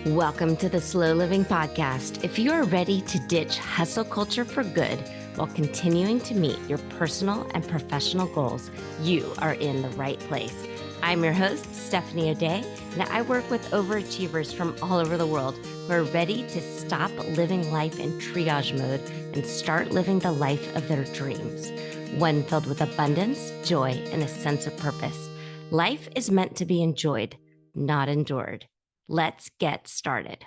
Welcome to the Slow Living Podcast. If you are ready to ditch hustle culture for good while continuing to meet your personal and professional goals, you are in the right place. I'm your host, Stephanie O'Day, and I work with overachievers from all over the world who are ready to stop living life in triage mode and start living the life of their dreams, one filled with abundance, joy, and a sense of purpose. Life is meant to be enjoyed, not endured. Let's get started.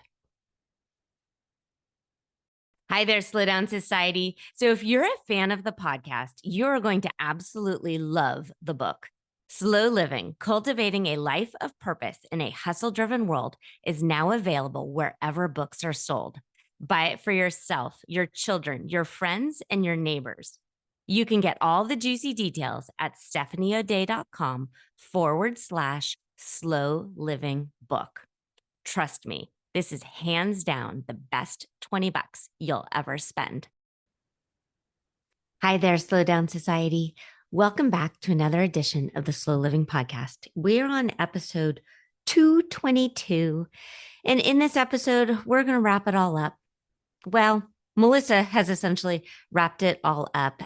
Hi there, Slow Down Society. So if you're a fan of the podcast, you're going to absolutely love the book. Slow Living, Cultivating a Life of Purpose in a Hustle-Driven World is now available wherever books are sold. Buy it for yourself, your children, your friends, and your neighbors. You can get all the juicy details at stephanieoday.com/slow living book. Trust me, this is hands down the best $20 you'll ever spend. Hi there, Slow Down Society. Welcome back to another edition of the Slow Living Podcast. We're on episode 222. And in this episode, we're going to wrap it all up. Well, Melessa has essentially wrapped it all up.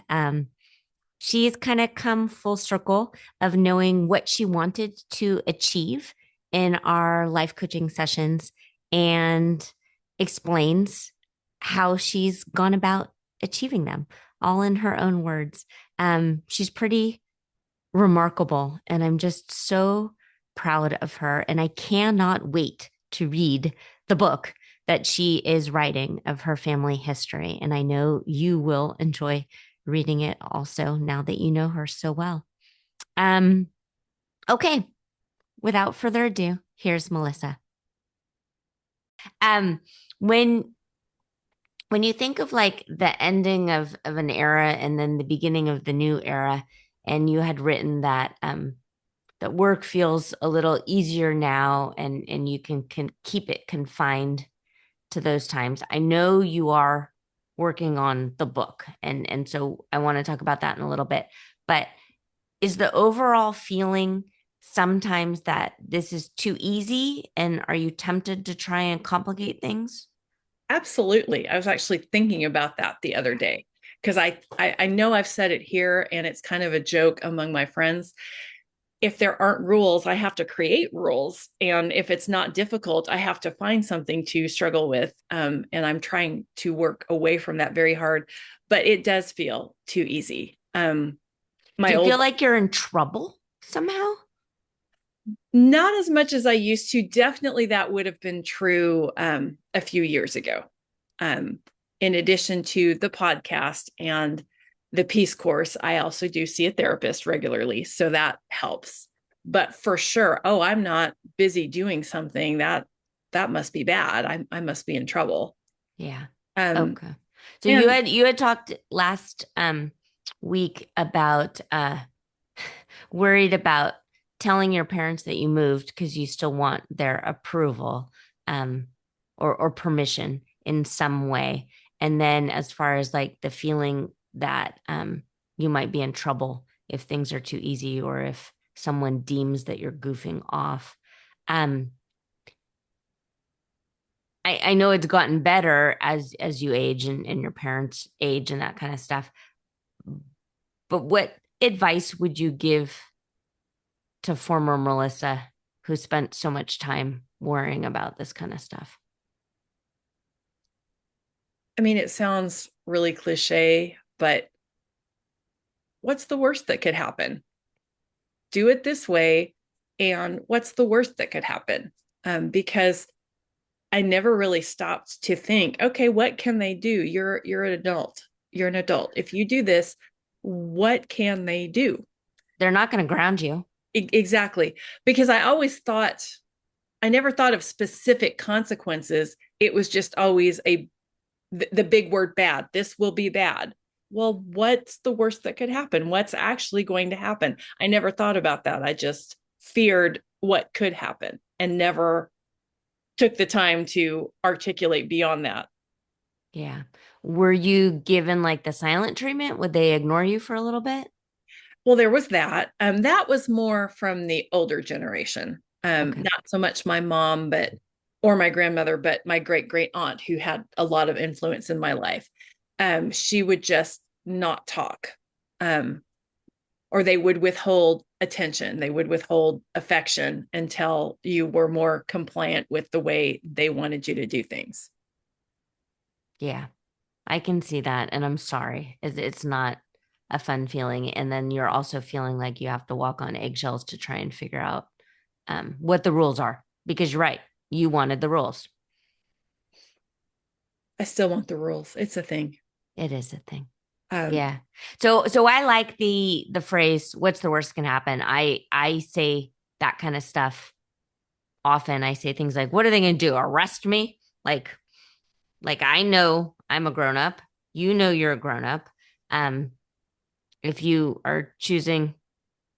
She's kind of come full circle of knowing what she wanted to achieve in our life coaching sessions and explains how she's gone about achieving them, all in her own words. She's pretty remarkable, and I'm just so proud of her. And I cannot wait to read the book that she is writing of her family history. And I know you will enjoy reading it also now that you know her so well. Okay. Without further ado, here's Melessa. When you think of like the ending of an era and then the beginning of the new era, and you had written that that work feels a little easier now, and you can keep it confined to those times. I know you are working on the book, and so I want to talk about that in a little bit. But is the overall feeling sometimes that this is too easy, and are you tempted to try and complicate things? Absolutely. I was actually thinking about that the other day because I know I've said it here and it's kind of a joke among my friends. If there aren't rules, I have to create rules. And if it's not difficult, I have to find something to struggle with. And I'm trying to work away from that very hard, but it does feel too easy. Do you feel like you're in trouble somehow? Not as much as I used to. Definitely that would have been true a few years ago. In addition to the podcast and the Peace course, I also do see a therapist regularly. So that helps. But for sure, I'm not busy doing something that must be bad. I must be in trouble. Yeah. Okay. So you had talked last week about worried about telling your parents that you moved because you still want their approval or permission in some way. And then as far as like the feeling that you might be in trouble if things are too easy or if someone deems that you're goofing off. I know it's gotten better as you age and your parents age and that kind of stuff. But what advice would you give to former Melessa who spent so much time worrying about this kind of stuff? I mean, it sounds really cliche, but what's the worst that could happen? Do it this way. And what's the worst that could happen? Because I never really stopped to think, okay, what can they do? You're an adult. You're an adult. If you do this, what can they do? They're not going to ground you. Exactly. Because I never thought of specific consequences. It was just always the big word bad. This will be bad. Well, what's the worst that could happen? What's actually going to happen? I never thought about that. I just feared what could happen and never took the time to articulate beyond that. Yeah. Were you given like the silent treatment? Would they ignore you for a little bit? Well, there was that. That was more from the older generation. Okay. Not so much my mom, but or my grandmother, but my great great aunt who had a lot of influence in my life. She would just not talk. Um, or they would withhold attention, they would withhold affection until you were more compliant with the way they wanted you to do things. Yeah, I can see that. And I'm sorry. It's not a fun feeling. And then you're also feeling like you have to walk on eggshells to try and figure out what the rules are because you're right. You wanted the rules. I still want the rules. It's a thing. It is a thing. Um, Yeah. So I like the phrase, what's the worst can happen? I say that kind of stuff often. I say things like, what are they gonna do? Arrest me? Like I know I'm a grown up. You know you're a grown up. Um, if you are choosing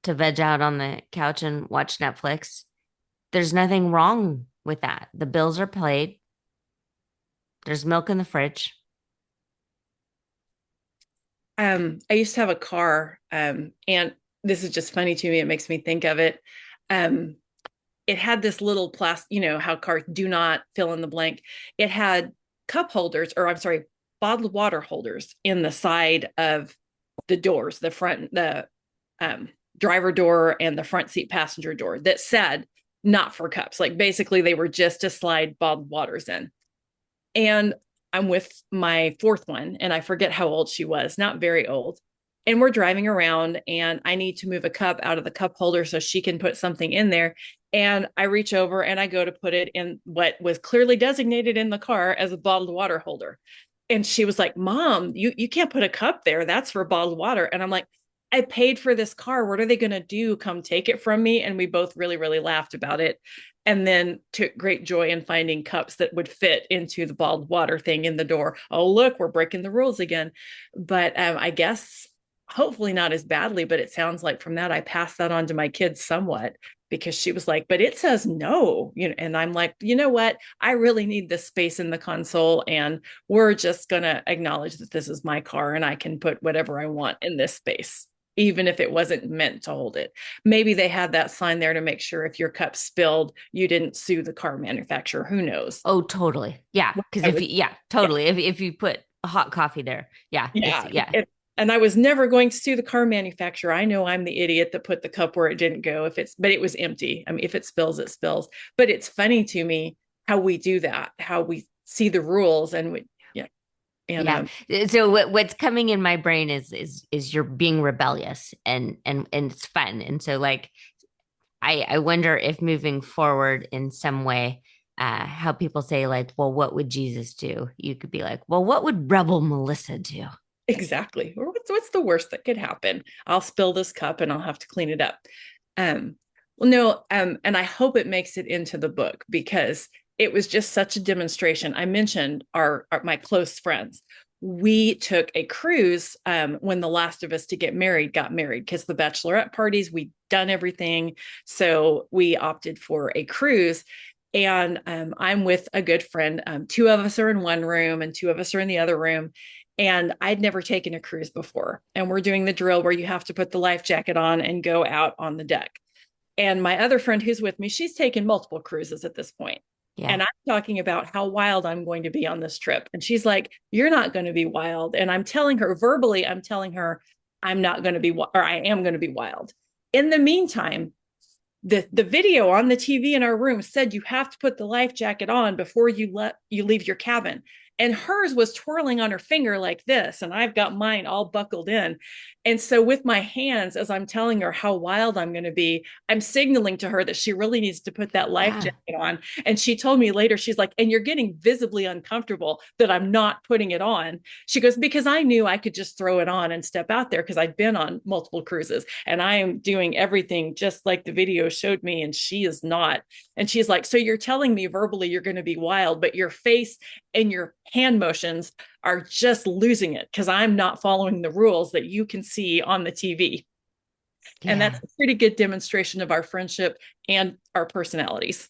to veg out on the couch and watch Netflix, there's nothing wrong with that. The bills are paid. There's milk in the fridge. I used to have a car, and this is just funny to me. It makes me think of it. Um, it had this little plastic, you know, how cars do not fill in the blank. It had cup holders, or I'm sorry, bottled water holders in the side of the doors, the front, the um, driver door and the front seat passenger door that said not for cups. Like basically, they were just to slide bottled waters in. And I'm with my fourth one, and I forget how old she was, not very old. And we're driving around, and I need to move a cup out of the cup holder so she can put something in there. And I reach over and I go to put it in what was clearly designated in the car as a bottled water holder. And she was like, Mom, you can't put a cup there. That's for bottled water. And I'm like, I paid for this car. What are they going to do? Come take it from me? And we both really, really laughed about it. And then took great joy in finding cups that would fit into the bottled water thing in the door. Oh, look, we're breaking the rules again. But I guess hopefully not as badly, but it sounds like from that I passed that on to my kids somewhat because she was like, but it says no, you know, and I'm like, you know what? I really need this space in the console, and we're just gonna acknowledge that this is my car and I can put whatever I want in this space, even if it wasn't meant to hold it. Maybe they had that sign there to make sure if your cup spilled, you didn't sue the car manufacturer. Who knows? Oh, totally. Yeah. Because I if was, you, yeah, yeah, totally. If you put hot coffee there, yeah, it's, yeah. yeah, And I was never going to sue the car manufacturer. I know I'm the idiot that put the cup where it didn't go. But it was empty. I mean, if it spills, it spills. But it's funny to me how we do that, how we see the rules, and we, yeah, and yeah. So what's coming in my brain is you're being rebellious and it's fun. And so like, I wonder if moving forward in some way, how people say like, well, what would Jesus do? You could be like, well, what would rebel Melissa do? exactly. Or what's the worst that could happen? I'll spill this cup and I'll have to clean it up. Um, well, no, and I hope it makes it into the book because it was just such a demonstration. I mentioned our my close friends. We took a cruise when the last of us to get married got married because the bachelorette parties, we'd done everything. So we opted for a cruise. And I'm with a good friend. Two of us are in one room and two of us are in the other room. And I'd never taken a cruise before. And we're doing the drill where you have to put the life jacket on and go out on the deck. And my other friend who's with me, she's taken multiple cruises at this point. Yeah. And I'm talking about how wild I'm going to be on this trip. And she's like, You're not going to be wild. And I'm telling her verbally, I'm telling her, I'm not going to be, or I am going to be wild. In the meantime, the video on the TV in our room said you have to put the life jacket on before you leave your cabin. And hers was twirling on her finger like this, and I've got mine all buckled in. And so with my hands, as I'm telling her how wild I'm going to be, I'm signaling to her that she really needs to put that life Yeah. jacket on. And she told me later, she's like, and you're getting visibly uncomfortable that I'm not putting it on. She goes, because I knew I could just throw it on and step out there because I've been on multiple cruises and I am doing everything just like the video showed me. And she is not. And she's like, so you're telling me verbally you're going to be wild, but your face and your hand motions are just losing it because I'm not following the rules that you can see on the TV. And that's Yeah. a pretty good demonstration of our friendship and our personalities.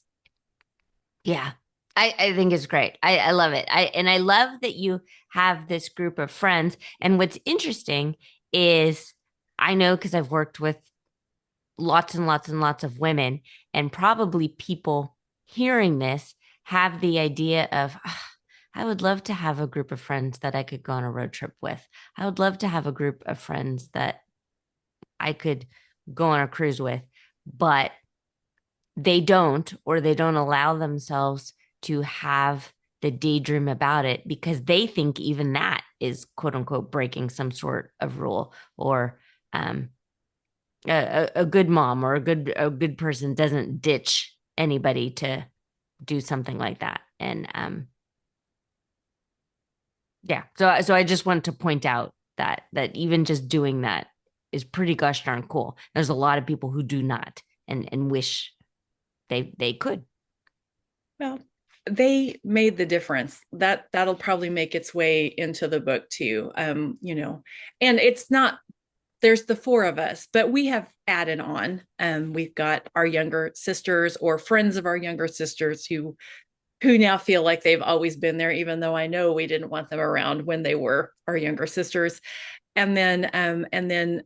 Yeah. I think it's great. I love it. I love that you have this group of friends. And what's interesting is I know because I've worked with lots and lots and lots of women, and probably people hearing this have the idea of, "Ah, I would love to have a group of friends that I could go on a road trip with. I would love to have a group of friends that I could go on a cruise with," but they don't, or they don't allow themselves to have the daydream about it because they think even that is quote unquote breaking some sort of rule, or um, a good mom or a good person doesn't ditch anybody to do something like that. And yeah, so I just want to point out that even just doing that is pretty gosh darn cool. There's a lot of people who do not and wish they could. Well, they made the difference. That'll probably make its way into the book too. And it's not, there's the four of us, but we have added on. We've got our younger sisters or friends of our younger sisters who now feel like they've always been there, even though I know we didn't want them around when they were our younger sisters. And then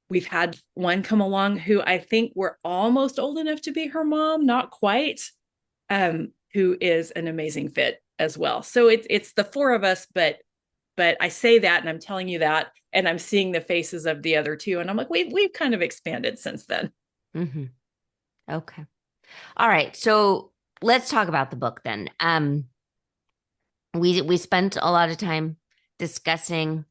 we've had one come along who I think we're almost old enough to be her mom, not quite, who is an amazing fit as well. So it's the four of us, but I say that and I'm telling you that, and I'm seeing the faces of the other two, and I'm like, we've kind of expanded since then. Mm-hmm. Okay. All right. So let's talk about the book then. We spent a lot of time discussing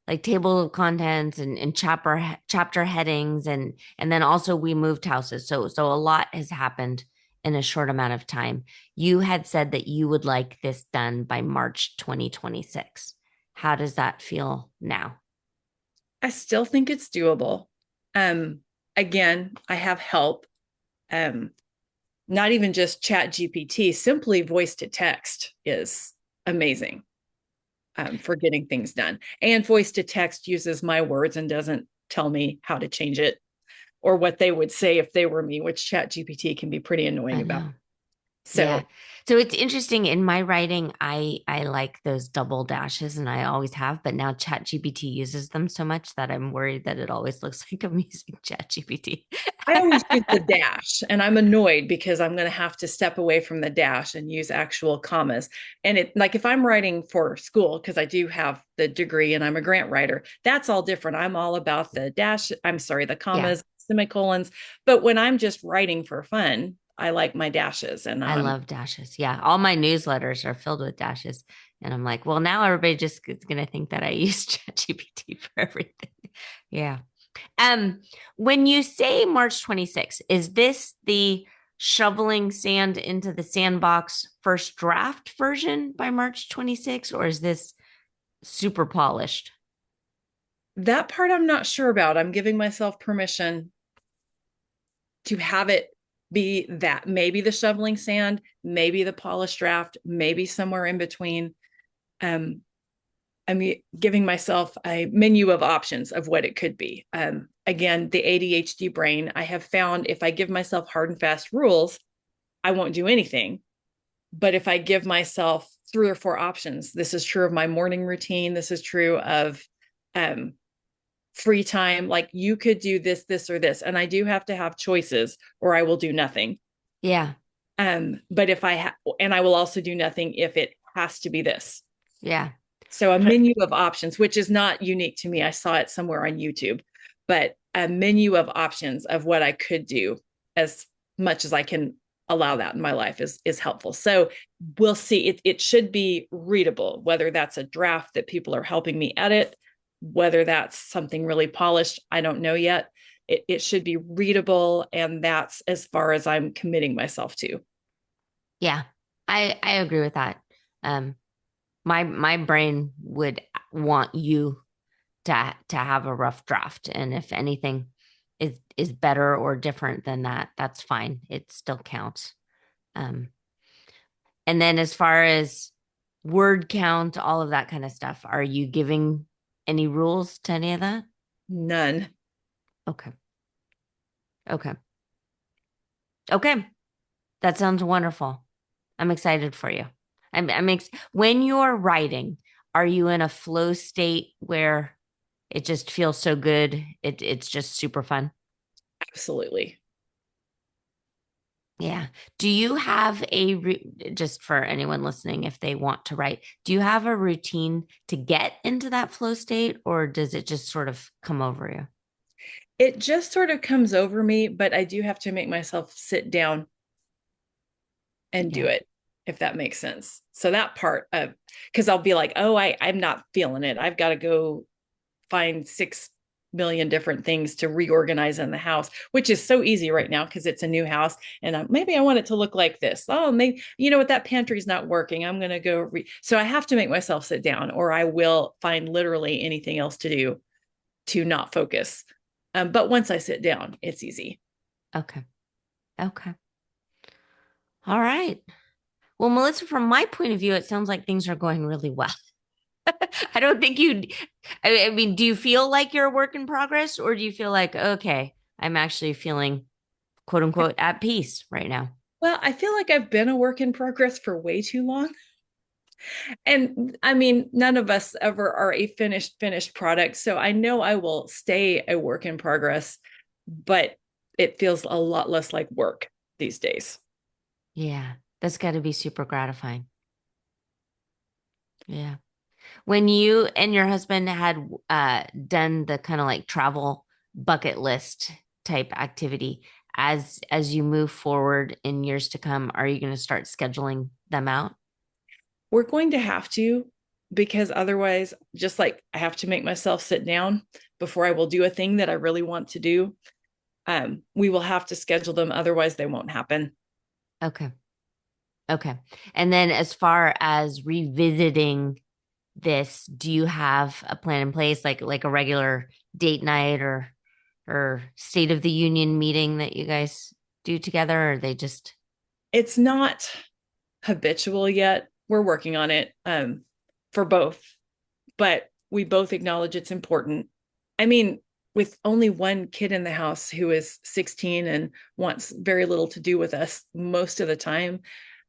like table of contents and chapter headings, and then also we moved houses. So a lot has happened in a short amount of time. You had said that you would like this done by March 2026. How does that feel now? I still think it's doable. Um, Again, I have help. Um, Not even just chat GPT, simply voice to text is amazing, for getting things done. And voice to text uses my words and doesn't tell me how to change it or what they would say if they were me, which chat GPT can be pretty I annoying about. know. Yeah. So So it's interesting in my writing, I like those double dashes and I always have, but now ChatGPT uses them so much that I'm worried that it always looks like I'm using ChatGPT. I always use the dash, and I'm annoyed because I'm going to have to step away from the dash and use actual commas. And it, like, if I'm writing for school, because I do have the degree and I'm a grant writer, that's all different. I'm all about the dash, I'm sorry, the Yeah, commas, semicolons. But when I'm just writing for fun, I like my dashes. And I I'm love dashes. Yeah, all my newsletters are filled with dashes. And I'm like, well, now everybody just is going to think that I use ChatGPT for everything. Yeah. Um, when you say March 26th, is this the shoveling sand into the sandbox first draft version by March 26th, or is this super polished? that part I'm not sure about. I'm giving myself permission to have it be that, maybe the shoveling sand, maybe the polished draft, maybe somewhere in between. Um, I'm giving myself a menu of options of what it could be. Again, the ADHD brain, I have found if I give myself hard and fast rules, I won't do anything. But if I give myself three or four options, this is true of my morning routine, this is true of um, free time, like you could do this, this, or this. And I do have to have choices or I will do nothing. Yeah. But if and I will also do nothing if it has to be this. Yeah. So a menu of options, which is not unique to me. I saw it somewhere on YouTube, but a menu of options of what I could do as much as I can allow that in my life is helpful. So we'll see. It should be readable, whether that's a draft that people are helping me edit, whether that's something really polished. I don't know yet. It should be readable, and that's as far as I'm committing myself to. Yeah. I agree with that. Um, my brain would want you to have a rough draft, and if anything is better or different than that, that's fine. It still counts. Um, and then as far as word count, all of that kind of stuff, are you giving any rules to any of that? None. Okay. Okay. Okay. That sounds wonderful. I'm excited for you. When you're writing, are you in a flow state where it just feels so good? It's just super fun. Absolutely. Yeah. Do you have just for anyone listening, if they want to write, do you have a routine to get into that flow state, or does it just sort of come over you? It just sort of comes over me, but I do have to make myself sit down and do Yeah. it, if that makes sense. So that part of, because I'll be like, oh, I'm not feeling it. I've got to go find 6 million different things to reorganize in the house, which is so easy right now because it's a new house. And maybe I want it to look like this. Oh, maybe, you know what, that pantry's not working. I'm going to go. So I have to make myself sit down, or I will find literally anything else to do to not focus. But once I sit down, it's easy. Okay. Okay. All right. Well, Melissa, from my point of view, it sounds like things are going really well. I don't think I mean, do you feel like you're a work in progress, or do you feel like, okay, I'm actually feeling quote unquote at peace right now? Well, I feel like I've been a work in progress for way too long. And I mean, none of us ever are a finished product. So I know I will stay a work in progress, but it feels a lot less like work these days. Yeah. That's got to be super gratifying. Yeah. When you and your husband had done the kind of like travel bucket list type activity, as you move forward in years to come, are you going to start scheduling them out? We're going to have to, because otherwise, just like I have to make myself sit down before I will do a thing that I really want to do, we will have to schedule them. Otherwise, they won't happen. Okay. Okay. And then as far as revisiting this, do you have a plan in place, like a regular date night or state of the union meeting that you guys do together, or are they just It's not habitual yet. We're working on it for both, but we both acknowledge it's important. I mean, with only one kid in the house who is 16 and wants very little to do with us most of the time,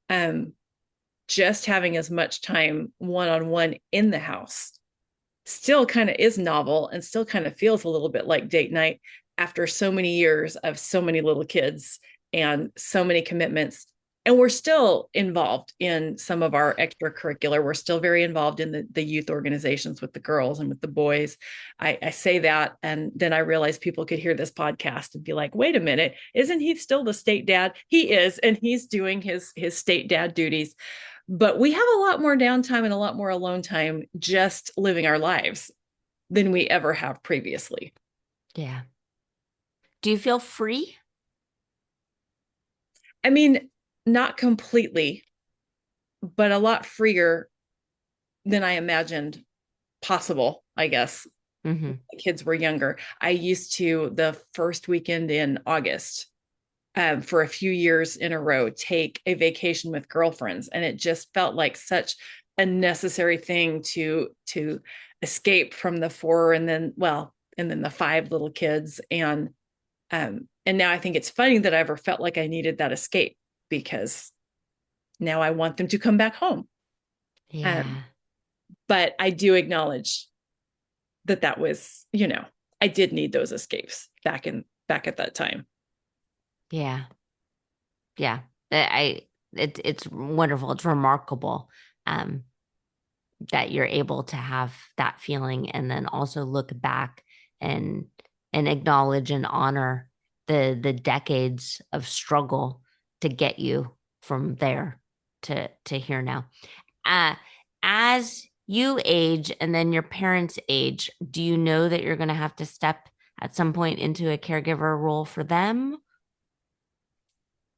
um, just having as much time one on one in the house still kind of is novel and still kind of feels a little bit like date night after so many years of so many little kids and so many commitments. And we're still involved in some of our extracurricular. We're still very involved in the youth organizations with the girls and with the boys. I say that, and then I realize people could hear this podcast and be like, wait a minute, isn't he still the state dad? He is, and he's doing his state dad duties. But we have a lot more downtime and a lot more alone time just living our lives than we ever have previously. yeah. Do you feel free? I mean, not completely, but a lot freer than I imagined possible, I guess. Mm-hmm. The kids were younger. I used to, the first weekend in August, for a few years in a row, take a vacation with girlfriends. And it just felt like such a necessary thing to escape from the four and then, well, and then the five little kids. And now I think it's funny that I ever felt like I needed that escape, because now I want them to come back home. Um, Yeah. but I do acknowledge that was, I did need those escapes back at that time. Yeah. Yeah. It's wonderful. It's remarkable um that you're able to have that feeling and then also look back and acknowledge and honor the decades of struggle to get you from there to here now. Uh, as you age and then your parents age, do you know that you're going to have to step at some point into a caregiver role for them?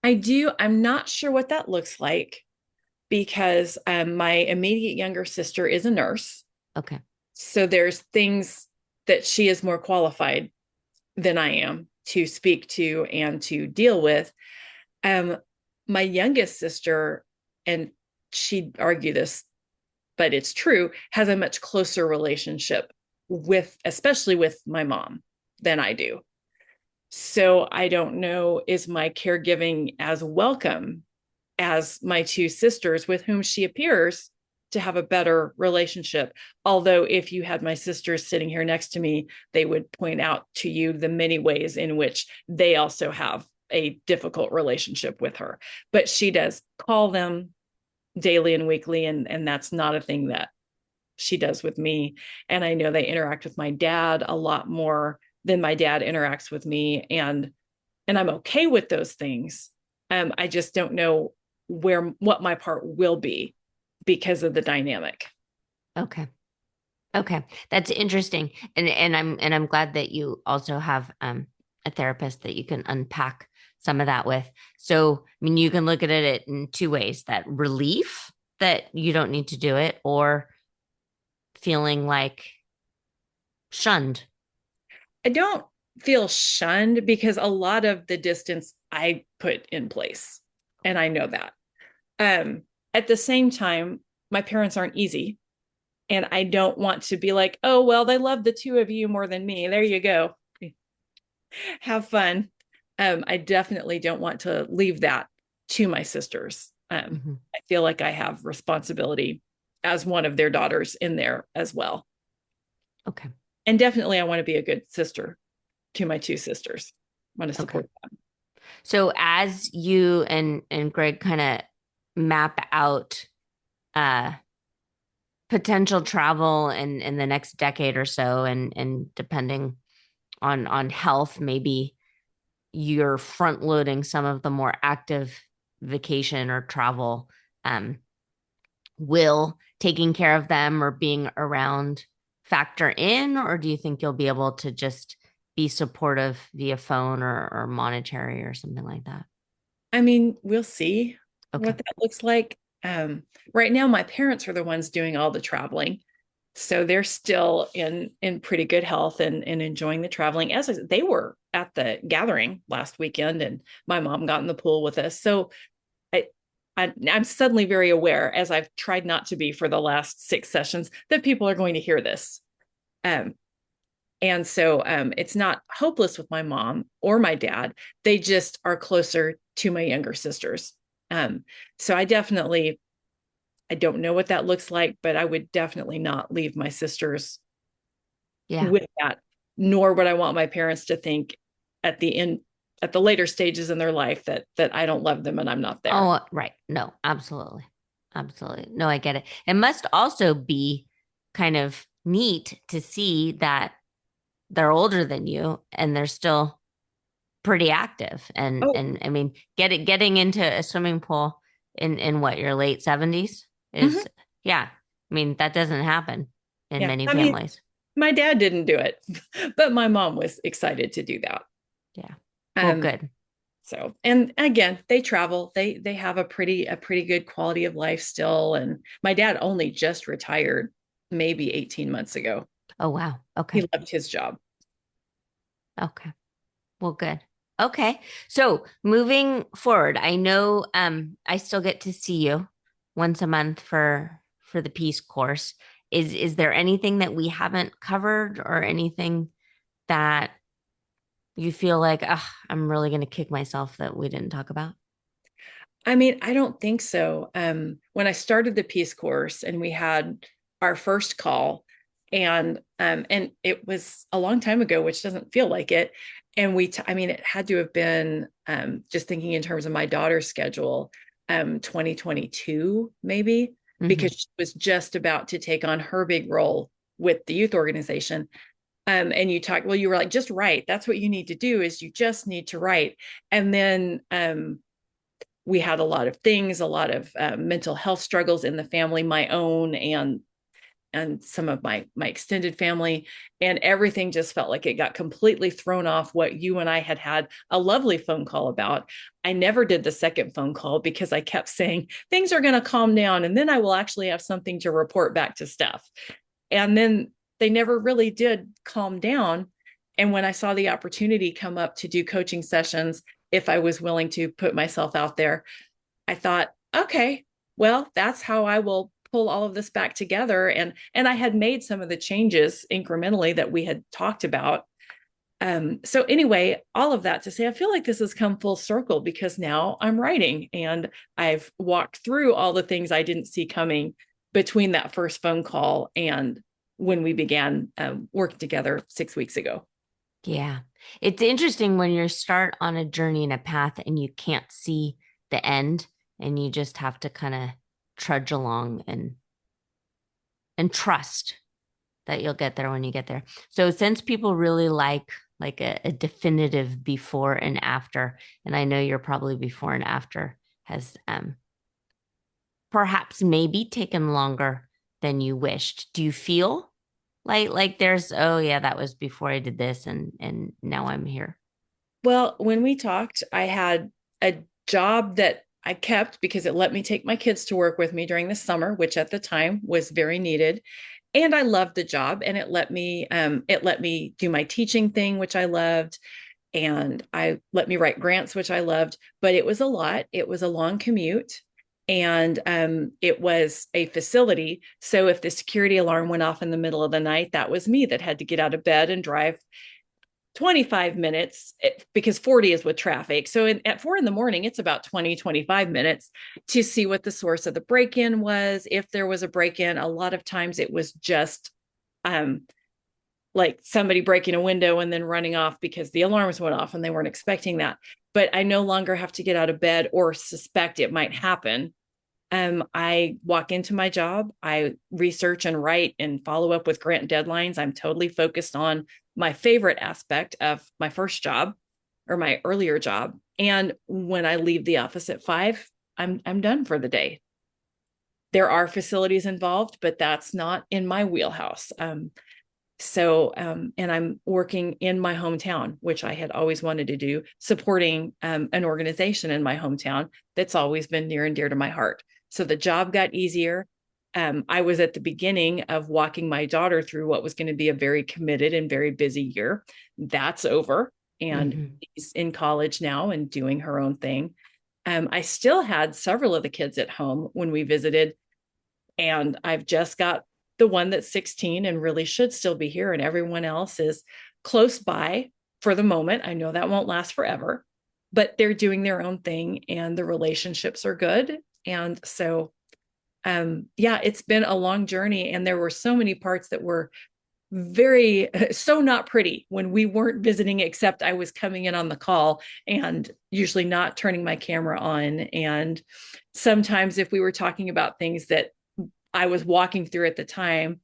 I do. I'm not sure what that looks like, because my immediate younger sister is a nurse. Okay. So there's things that she is more qualified than I am to speak to and to deal with. Um, my youngest sister, and she'd argue this, but it's true, has a much closer relationship with, especially with my mom, than I do. So I don't know, is my caregiving as welcome as my two sisters, with whom she appears to have a better relationship. Although, if you had my sisters sitting here next to me, they would point out to you the many ways in which they also have a difficult relationship with her, but she does call them daily and weekly. And that's not a thing that she does with me. And I know they interact with my dad a lot more than my dad interacts with me. And I'm okay with those things. I just don't know what my part will be because of the dynamic. Okay. Okay. That's interesting. And I'm glad that you also have a therapist that you can unpack some of that with. So, I mean, you can look at it in two ways, that relief that you don't need to do it, or feeling like shunned. I don't feel shunned because a lot of the distance I put in place, and I know that. Um, at the same time, my parents aren't easy, and I don't want to be like, oh, well, they love the two of you more than me. There you go. Have fun. I definitely don't want to leave that to my sisters. Mm-hmm. I feel like I have responsibility as one of their daughters in there as well. Okay. And definitely, I want to be a good sister to my two sisters. I want to Okay. support them. So as you and Greg kind of map out uh potential travel in the next decade or so, and depending on health, maybe you're front loading some of the more active vacation or travel. Will taking care of them or being around factor in, or do you think you'll be able to just be supportive via phone or monetary or something like that? I mean, we'll see Okay. what that looks like. Right now, my parents are the ones doing all the traveling. So they're still in pretty good health and enjoying the traveling. They were at the gathering last weekend, and my mom got in the pool with us. So I, I'm suddenly very aware, as I've tried not to be for the last 6 sessions, that people are going to hear this. Um, and so it's not hopeless with my mom or my dad. They just are closer to my younger sisters. Um, so I don't know what that looks like, but I would definitely not leave my sisters Yeah. with that, nor would I want my parents to think at the end, at the later stages in their life, that I don't love them and I'm not there. Oh, right. No, absolutely. Absolutely. No, I get it. It must also be kind of neat to see that they're older than you and they're still pretty active. And Oh, and I mean, getting into a swimming pool in what, your late 70s mhm. is, yeah. I mean, that doesn't happen in Yeah. many I mean, families. my dad didn't do it, but my mom was excited to do that. Yeah. Well, Um, good. so, and again, they travel. They have a pretty good quality of life still. And my dad only just retired maybe 18 months ago. Oh, wow. He Okay. loved his job. Okay. Well, good. Okay. So moving forward, I know I still get to see you once a month for the peace course. Is there anything that we haven't covered, or anything that you feel like, I'm really going to kick myself that we didn't talk about? I mean, I don't think so. When I started the Peace Course and we had our first call, and it was a long time ago, which doesn't feel like it. And I mean, it had to have been just thinking in terms of my daughter's schedule, 2022 maybe, Hmm. because she was just about to take on her big role with the youth organization. And you were like, just write. That's what you need to do, is you just need to write. And then we had a lot of things, a lot of mental health struggles in the family, my own and some of my extended family, and everything just felt like it got completely thrown off what you and I had a lovely phone call about. I never did the second phone call because I kept saying things are going to calm down and then I will actually have something to report back to Steph. And then they never really did calm down. And when I saw the opportunity come up to do coaching sessions, if I was willing to put myself out there, I thought, okay, well, that's how I will pull all of this back together. And I had made some of the changes incrementally that we had talked about. So anyway, all of that to say, I feel like this has come full circle because now I'm writing and I've walked through all the things I didn't see coming between that first phone call and when we began working together 6 weeks ago. Yeah. It's interesting when you start on a journey and a path and you can't see the end and you just have to kind of trudge along and trust that you'll get there when you get there. So since people really like a definitive before and after, and I know you're probably before and after has perhaps maybe taken longer than you wished. Do you feel like there's, oh yeah, that was before I did this and now I'm here. Well, when we talked, I had a job that I kept because it let me take my kids to work with me during the summer, which at the time was very needed. And I loved the job, and it let me do my teaching thing, which I loved, and I let me write grants, which I loved. But it was a lot. It was a long commute, and it was a facility. So if the security alarm went off in the middle of the night, that was me that had to get out of bed and drive 25 minutes because 40 is with traffic. So at 4 a.m, it's about 25 minutes to see what the source of the break-in was. If there was a break-in, a lot of times it was just um, like somebody breaking a window and then running off because the alarms went off and they weren't expecting that. But I no longer have to get out of bed or suspect it might happen. I walk into my job, I research and write and follow up with grant deadlines. I'm totally focused on my favorite aspect of my first job or my earlier job. And when I leave the office at 5, I'm done for the day. There are facilities involved, but that's not in my wheelhouse. And I'm working in my hometown, which I had always wanted to do, supporting an organization in my hometown that's always been near and dear to my heart. So the job got easier. I was at the beginning of walking my daughter through what was going to be a very committed and very busy year. That's over. And Mm-hmm. she's in college now and doing her own thing. I still had several of the kids at home when we visited, and I've just got the one that's 16 and really should still be here, and everyone else is close by for the moment. I know that won't last forever, but they're doing their own thing and the relationships are good. And so yeah, it's been a long journey, and there were so many parts that were very so not pretty when we weren't visiting, except I was coming in on the call and usually not turning my camera on. And sometimes if we were talking about things that I was walking through at the time,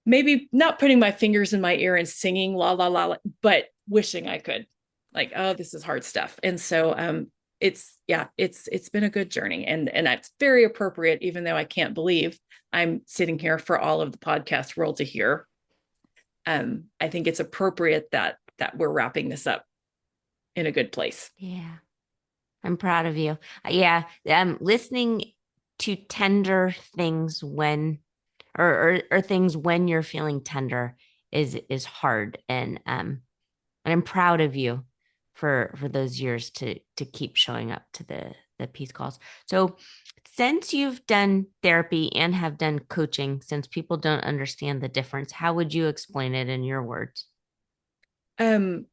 maybe not putting my fingers in my ear and singing la la la, but wishing I could, like, oh, this is hard stuff. And so it's been a good journey, and it's very appropriate, even though I can't believe I'm sitting here for all of the podcast world to hear. I think it's appropriate that we're wrapping this up in a good place. Yeah. I'm proud of you. Yeah. Listening to tender things when or things when you're feeling tender is hard. And I'm proud of you for those years to keep showing up to the peace calls. So since you've done therapy and have done coaching, since people don't understand the difference, how would you explain it in your words? Um,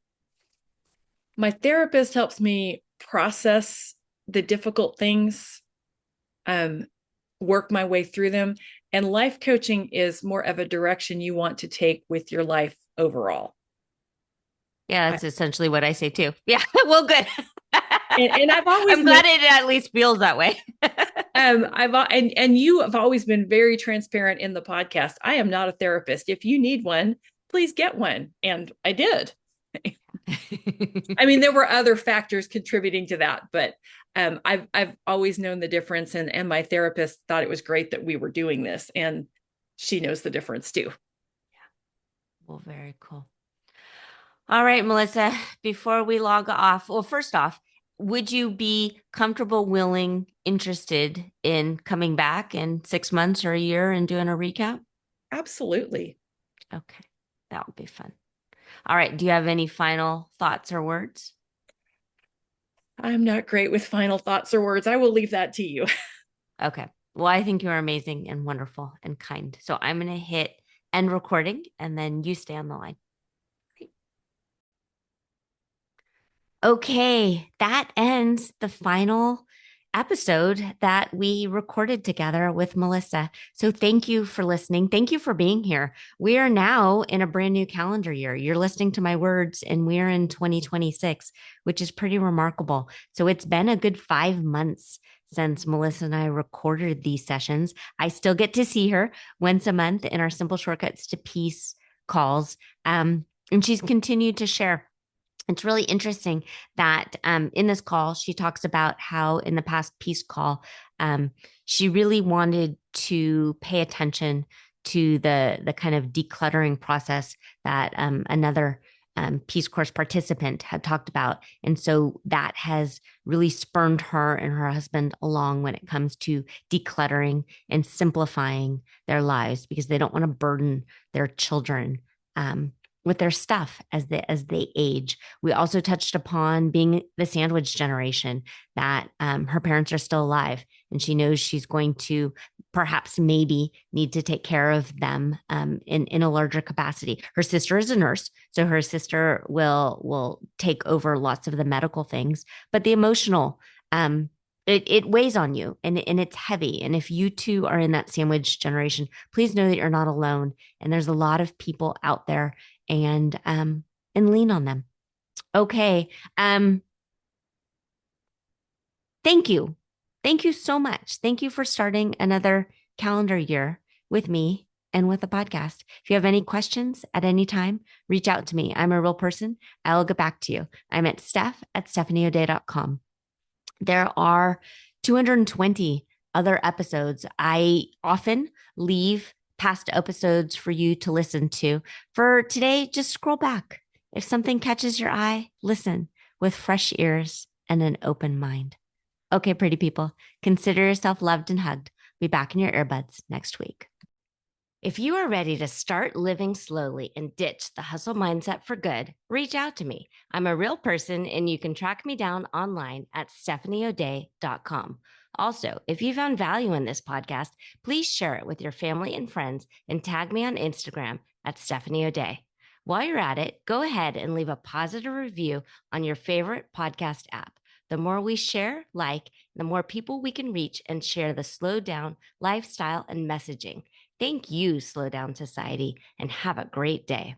my therapist helps me process the difficult things, um, work my way through them. And life coaching is more of a direction you want to take with your life overall. Yeah, I, that's essentially what I say too. Yeah, well, good. and I've always I'm known, glad it at least feels that way. and you have always been very transparent in the podcast. I am not a therapist. If you need one, please get one. And I did. I mean, there were other factors contributing to that, but I've always known the difference, and my therapist thought it was great that we were doing this, and she knows the difference too. Well, very cool. All right, Melissa, before we log off, well, first off, would you be comfortable, willing, interested in coming back in 6 months or a year and doing a recap? Absolutely. Okay, that would be fun. All right, do you have any final thoughts or words? I'm not great with final thoughts or words. I will leave that to you. Okay, well, I think you're amazing and wonderful and kind. So I'm going to hit end recording and then you stay on the line. Okay, that ends the final episode that we recorded together with Melissa. So thank you for listening. Thank you for being here. We are now in a brand new calendar year. You're listening to my words, and we're in 2026, which is pretty remarkable. So it's been a good 5 months since Melissa and I recorded these sessions. I still get to see her once a month in our Simple Shortcuts to Peace calls. And she's continued to share. It's really interesting that in this call, she talks about how in the past peace call, she really wanted to pay attention to the kind of decluttering process that another Peace Course participant had talked about. And so that has really spurred her and her husband along when it comes to decluttering and simplifying their lives because they don't want to burden their children. With their stuff as they age. We also touched upon being the sandwich generation, that her parents are still alive, and she knows she's going to perhaps maybe need to take care of them in a larger capacity. Her sister is a nurse, so her sister will take over lots of the medical things, but the emotional it weighs on you and it's heavy. And if you too are in that sandwich generation, please know that you're not alone. And there's a lot of people out there, and lean on them. Okay. Thank you. Thank you so much. Thank you for starting another calendar year with me and with the podcast. If you have any questions at any time, reach out to me. I'm a real person. I'll get back to you. I'm at steph@stephanieoday.com. There are 220 other episodes. I often leave past episodes for you to listen to. For today, just scroll back. If something catches your eye, listen with fresh ears and an open mind. Okay, pretty people, consider yourself loved and hugged. Be back in your earbuds next week. If you are ready to start living slowly and ditch the hustle mindset for good, reach out to me. I'm a real person, and you can track me down online at stephanieoday.com. Also, if you found value in this podcast, please share it with your family and friends and tag me on Instagram at Stephanie O'Day. While you're at it, go ahead and leave a positive review on your favorite podcast app. The more we share, the more people we can reach and share the slow down lifestyle and messaging. Thank you, Slow Down Society, and have a great day.